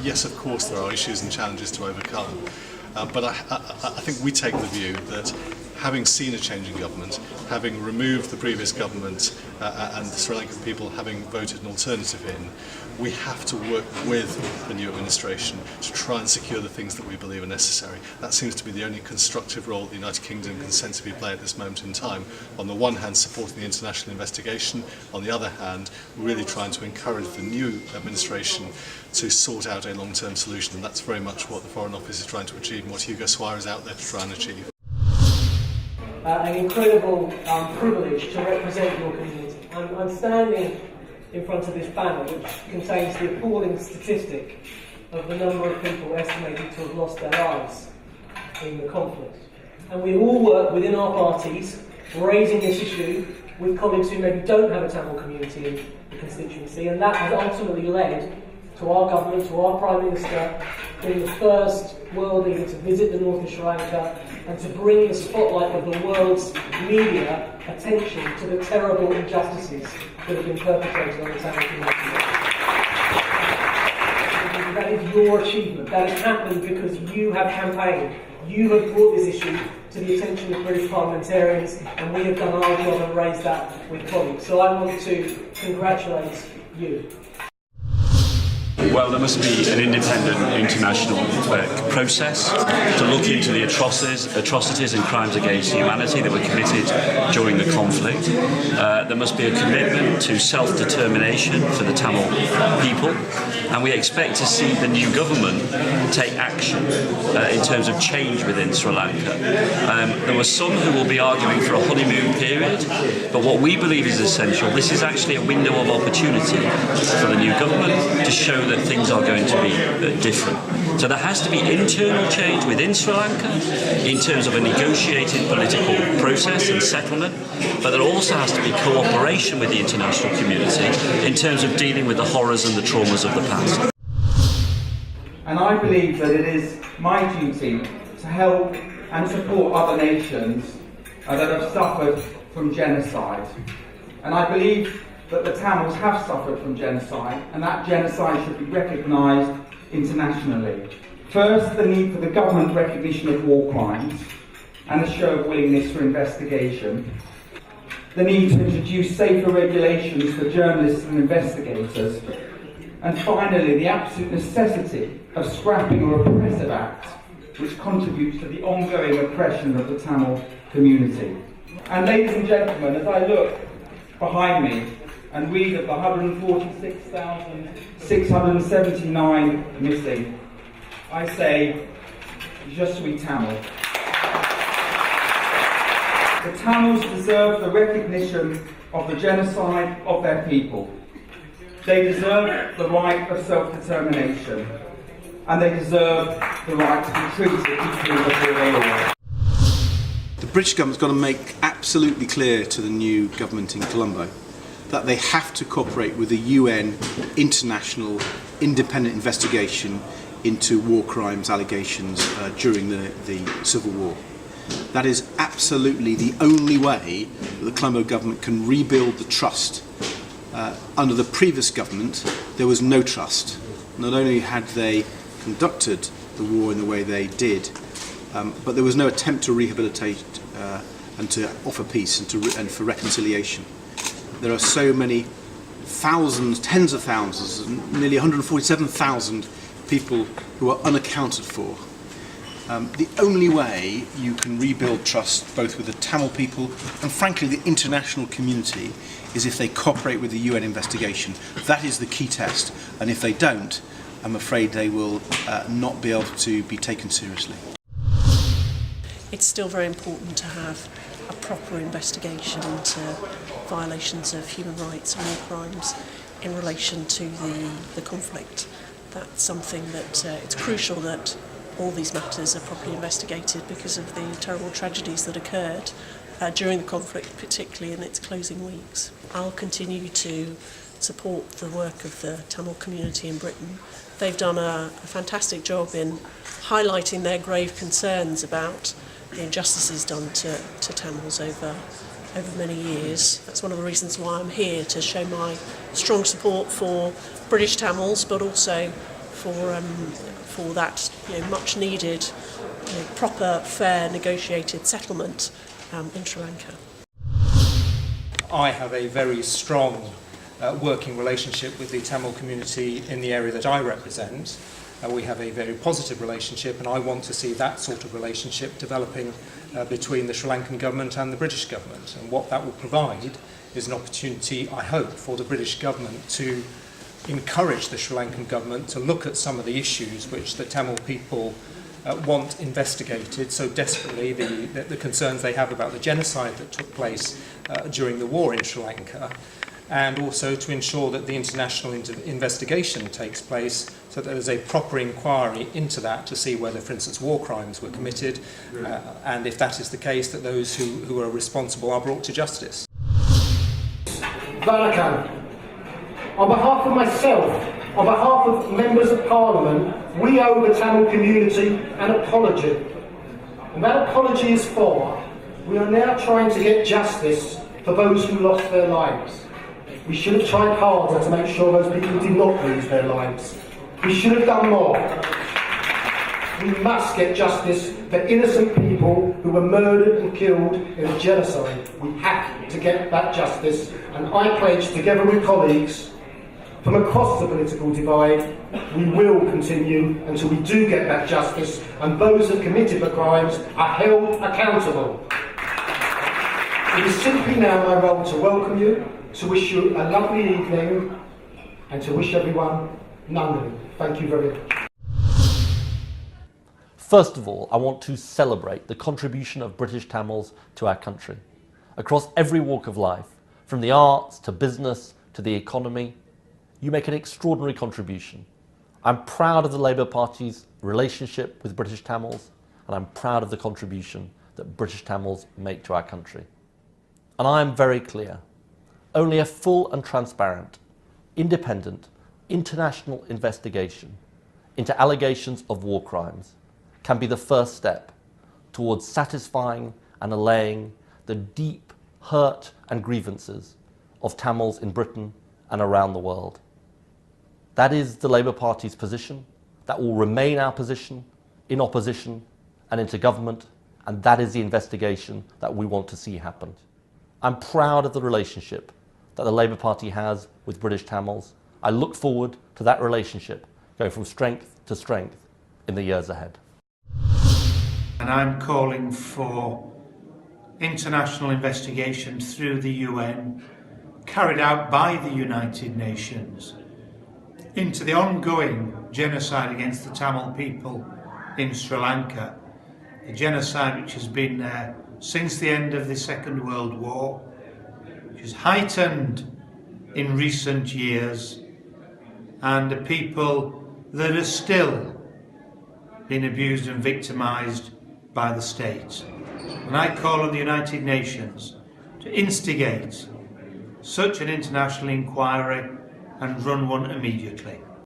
Yes, of course there are issues and challenges to overcome, but I think we take the view that having seen a change in government, having removed the previous government and the Sri Lankan people having voted an alternative in, we have to work with the new administration to try and secure the things that we believe are necessary. That seems to be the only constructive role the United Kingdom can sensibly play at this moment in time. On the one hand, supporting the international investigation, on the other hand, really trying to encourage the new administration to sort out a long-term solution, and that's very much what the Foreign Office is trying to achieve and what Hugo Swire is out there to try and achieve. An incredible privilege to represent your community. I'm standing in front of this banner which contains the appalling statistic of the number of people estimated to have lost their lives in the conflict. And we all work within our parties raising this issue with colleagues who maybe don't have a Tamil community in the constituency, and that has ultimately led to our government, to our Prime Minister, being the first world leader to visit the north of Sri Lanka and to bring the spotlight of the world's media attention to the terrible injustices that have been perpetrated on the Tamil community. That is your achievement. That has happened because you have campaigned. You have brought this issue to the attention of British parliamentarians, and we have done our job and raised that with colleagues. So I want to congratulate you. Well, there must be an independent international process to look into the atrocities and crimes against humanity that were committed during the conflict. There must be a commitment to self-determination for the Tamil people, and we expect to see the new government take action in terms of change within Sri Lanka. There were some who will be arguing for a honeymoon period, but what we believe is essential, this is actually a window of opportunity for the new government to show that things are going to be different. So there has to be internal change within Sri Lanka in terms of a negotiated political process and settlement, but there also has to be cooperation with the international community in terms of dealing with the horrors and the traumas of the past. And I believe that it is my duty to help and support other nations that have suffered from genocide. And I believe that the Tamils have suffered from genocide, and that genocide should be recognised internationally. First, the need for the government recognition of war crimes and a show of willingness for investigation. The need to introduce safer regulations for journalists and investigators. And finally, the absolute necessity of scrapping a repressive act which contributes to the ongoing oppression of the Tamil community. And ladies and gentlemen, as I look behind me and read of the 146,679 missing, I say, Je suis Tamil. The Tamils deserve the recognition of the genocide of their people. They deserve the right of self-determination, and they deserve the right to be treated equally before the law. The British government's got to make absolutely clear to the new government in Colombo that they have to cooperate with the UN international independent investigation into war crimes allegations during the Civil War. That is absolutely the only way that the Colombo government can rebuild the trust. Under the previous government, there was no trust. Not only had they conducted the war in the way they did, but there was no attempt to rehabilitate and to offer peace and for reconciliation. There are so many thousands, tens of thousands, nearly 147,000 people who are unaccounted for. The only way you can rebuild trust both with the Tamil people and frankly the international community is if they cooperate with the UN investigation. That is the key test, and if they don't, I'm afraid they will not be able to be taken seriously. It's still very important to have a proper investigation into violations of human rights and war crimes in relation to the conflict. That's something that it's crucial that all these matters are properly investigated because of the terrible tragedies that occurred during the conflict, particularly in its closing weeks. I'll continue to support the work of the Tamil community in Britain. They've done a fantastic job in highlighting their grave concerns about the injustices done to Tamils over over many years. That's one of the reasons why I'm here, to show my strong support for British Tamils, but also for that much needed, proper, fair, negotiated settlement in Sri Lanka. I have a very strong working relationship with the Tamil community in the area that I represent. We have a very positive relationship, and I want to see that sort of relationship developing between the Sri Lankan government and the British government. And what that will provide is an opportunity, I hope, for the British government to encourage the Sri Lankan government to look at some of the issues which the Tamil people want investigated so desperately, the concerns they have about the genocide that took place during the war in Sri Lanka, and also to ensure that the international investigation takes place so that there's a proper inquiry into that to see whether, for instance, war crimes were committed, and if that is the case, that those who are responsible are brought to justice. Vanakkam. On behalf of myself, on behalf of members of Parliament, we owe the Tamil community an apology. And that apology is for, we are now trying to get justice for those who lost their lives. We should have tried harder to make sure those people did not lose their lives. We should have done more. We must get justice for innocent people who were murdered and killed in a genocide. We have to get that justice, and I pledge, together with colleagues from across the political divide, we will continue until we do get that justice and those that committed the crimes are held accountable. It is simply now my role to welcome you, to wish you a lovely evening, and to wish everyone Nandini. Thank you very much. First of all, I want to celebrate the contribution of British Tamils to our country. Across every walk of life, from the arts to business to the economy, you make an extraordinary contribution. I'm proud of the Labour Party's relationship with British Tamils, and I'm proud of the contribution that British Tamils make to our country. And I am very clear, only a full and transparent, independent, international investigation into allegations of war crimes can be the first step towards satisfying and allaying the deep hurt and grievances of Tamils in Britain and around the world. That is the Labour Party's position. That will remain our position in opposition and into government, and that is the investigation that we want to see happen. I'm proud of the relationship that the Labour Party has with British Tamils. I look forward to that relationship going from strength to strength in the years ahead. And I'm calling for international investigation through the UN, carried out by the United Nations, into the ongoing genocide against the Tamil people in Sri Lanka, a genocide which has been there since the end of the Second World War, which has heightened in recent years, and a people that are still being abused and victimised by the state. And I call on the United Nations to instigate such an international inquiry and run one immediately.